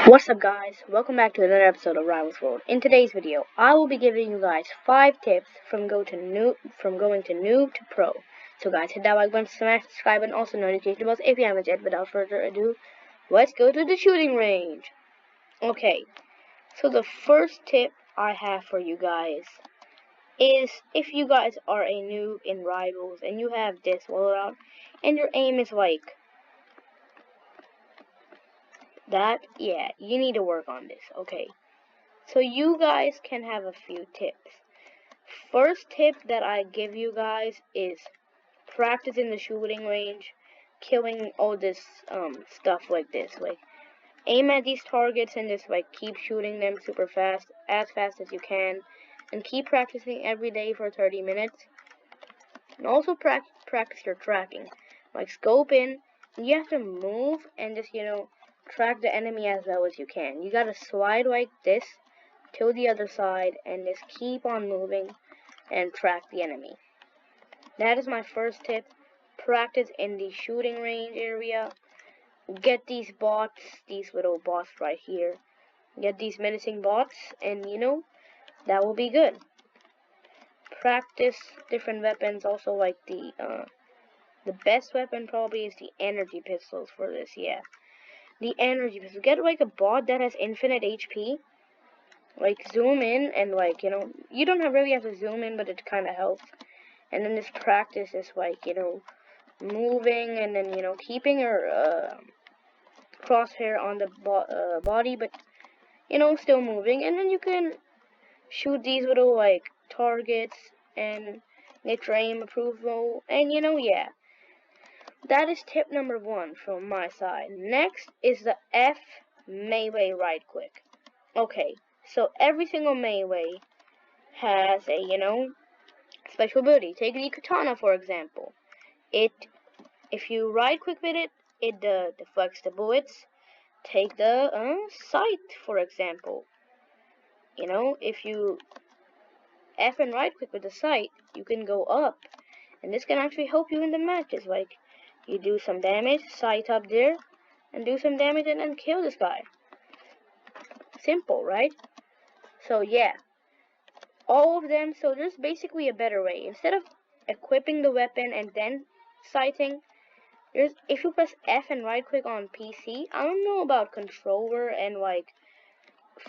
What's up guys, welcome back to another episode of Rivals World. In today's video, I will be giving you guys 5 tips from going to noob to pro. So guys, hit that like button, smash the subscribe button, also notification bells if you haven't yet. Without further ado, let's go to the shooting range. Okay, so the first tip I have for you guys is if you guys are a noob in Rivals and you have this loadout and your aim is like that, yeah, you need to work on this. Okay, so you guys can have a few tips. First tip that I give you guys is practice in the shooting range, killing all this stuff like this. Like, aim at these targets and just like keep shooting them super fast, as fast as you can, and keep practicing every day for 30 minutes. And also practice your tracking. Like, scope in, and you have to move and just, track the enemy as well as you can. You gotta slide like this to the other side and just keep on moving and track the enemy. That is my first tip. Practice in the shooting range area. Get these bots, these little bots right here. Get these menacing bots, and that will be good. Practice different weapons. Also, like the best weapon probably is the energy pistols for this. Yeah, the energy pistol. Get like a bot that has infinite HP. Like, zoom in and like, you don't really have to zoom in, but it kind of helps. And then this practice is like, moving and then, keeping your crosshair on the body, but, still moving. And then you can shoot these little like targets and get your aim approval. And, yeah. That is tip number 1 from my side. Next is the F melee right click. Okay, so every single melee has a, special ability. Take the katana, for example. If you right click with it, it deflects the bullets. Take the sight, for example. If you F and right click with the sight, you can go up. And this can actually help you in the matches. Like, you do some damage, sight up there, and do some damage and then kill this guy. Simple, right? So yeah, all of them. So there's basically a better way. Instead of equipping the weapon and then sighting, if you press F and right click on PC, I don't know about controller and like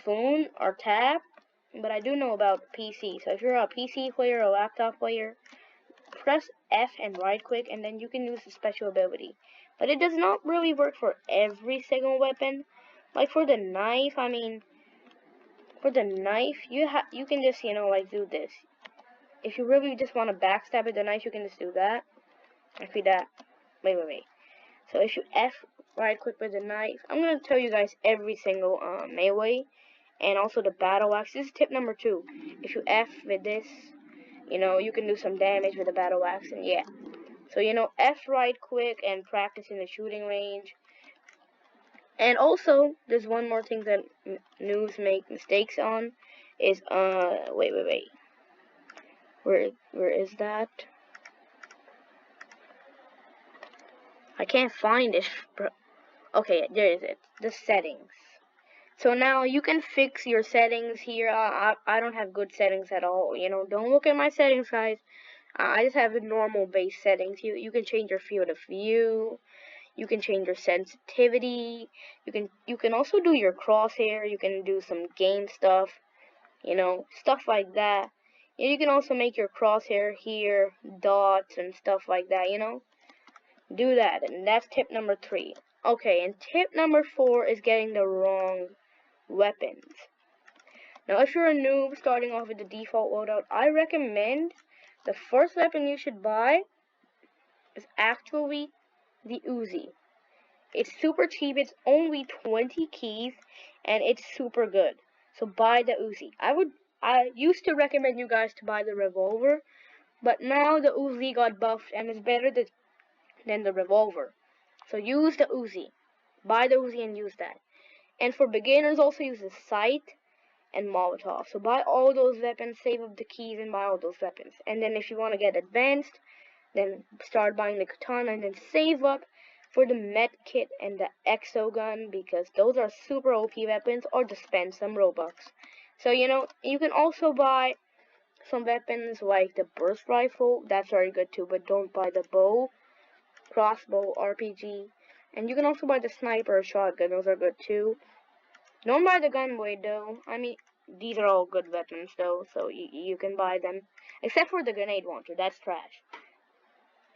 phone or tab, but I do know about PC. So if you're a PC player or a laptop player, press F and right click and then you can use the special ability. But it does not really work for every single weapon. Like for the knife, for the knife, you can just, like do this. If you really just want to backstab with the knife, you can just do that. Actually, wait. So if you F right click with the knife, I'm going to tell you guys every single melee and also the battle axe. This is tip number 2. If you F with this, you can do some damage with the battle axe, and yeah. So, F right click and practice in the shooting range. And also, there's one more thing that noobs make mistakes on, is, wait. Where is that? I can't find it, bro. Okay, there is it. The settings. So now you can fix your settings here. I don't have good settings at all. Don't look at my settings, guys. I just have the normal base settings. You can change your field of view. You can change your sensitivity. You can also do your crosshair. You can do some game stuff. Stuff like that. You can also make your crosshair here, dots and stuff like that, Do that, and that's tip number 3. Okay, and tip number 4 is getting the wrong weapons. Now, if you're a noob starting off with the default loadout, I recommend the first weapon you should buy is actually the Uzi. It's super cheap. It's only 20 keys, and it's super good. So buy the Uzi. I used to recommend you guys to buy the revolver, but now the Uzi got buffed and is better than the revolver. So use the Uzi. Buy the Uzi and use that. And for beginners, also use the sight and Molotov. So buy all those weapons, save up the keys, and buy all those weapons. And then if you want to get advanced, then start buying the katana and then save up for the med kit and the exo gun, because those are super OP weapons, or just spend some Robux. So, you know, you can also buy some weapons like the burst rifle. That's very good too, but don't buy the bow, crossbow, RPG. And you can also buy the sniper or shotgun. Those are good too. Don't buy the gunblade though. I mean, these are all good weapons though, so you can buy them. Except for the grenade launcher, that's trash.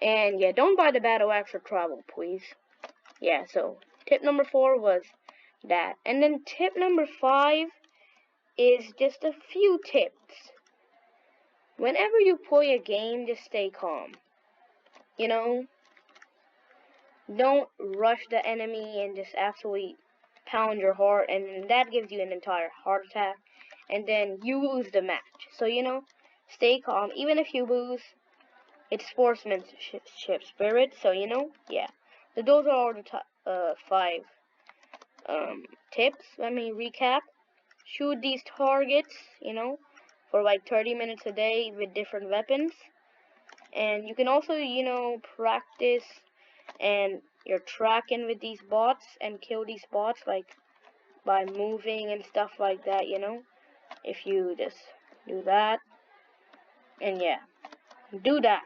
And yeah, don't buy the battle axe or travel, please. Yeah, so tip number 4 was that. And then tip number 5 is just a few tips. Whenever you play a game, just stay calm. You know, don't rush the enemy and just absolutely pound your heart, and that gives you an entire heart attack, and then you lose the match. So, you know, stay calm. Even if you lose, it's sportsmanship spirit, so, you know, yeah. So those are all the top 5 tips. Let me recap. Shoot these targets, you know, for like 30 minutes a day with different weapons. And you can also, you know, practice and you're tracking with these bots and kill these bots, like by moving and stuff like that, you know, if you just do that. And yeah, do that.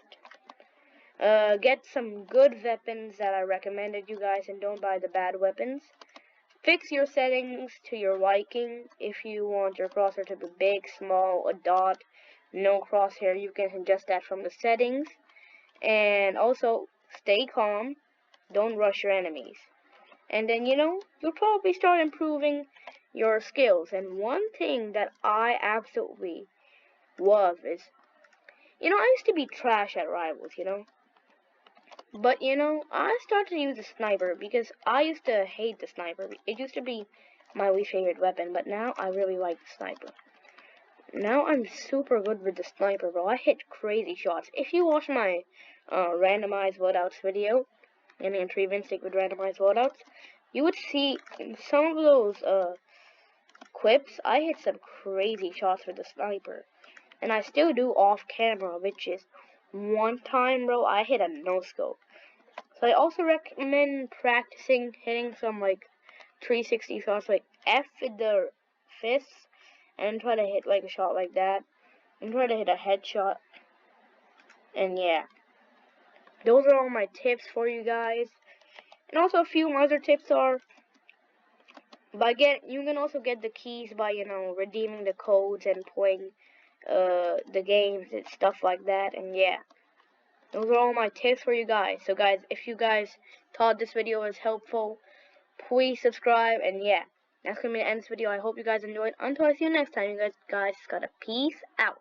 Get some good weapons that I recommended you guys, and don't buy the bad weapons. Fix your settings to your liking. If you want your crosshair to be big, small, a dot, no crosshair, you can adjust that from the settings. And also, stay calm. Don't rush your enemies. And then, you know, you'll probably start improving your skills. And one thing that I absolutely love is, you know, I used to be trash at Rivals, you know. But, you know, I started to use the sniper because I used to hate the sniper. It used to be my least favorite weapon, but now I really like the sniper. Now I'm super good with the sniper, bro. I hit crazy shots. If you watch my randomized loadouts video, and retrieve instinct with randomized loadouts, you would see in some of those clips, I hit some crazy shots with the sniper. And I still do off camera, which is one time, bro, I hit a no-scope. So I also recommend practicing hitting some like 360 shots, like F with the fists, and try to hit like a shot like that, and try to hit a headshot. And yeah, those are all my tips for you guys. And also a few other tips are, you can also get the keys by, you know, redeeming the codes and playing the games and stuff like that. And yeah, those are all my tips for you guys. So guys, if you guys thought this video was helpful, please subscribe. And yeah, that's gonna be the end of this video. I hope you guys enjoyed. Until I see you next time, you guys gotta peace out.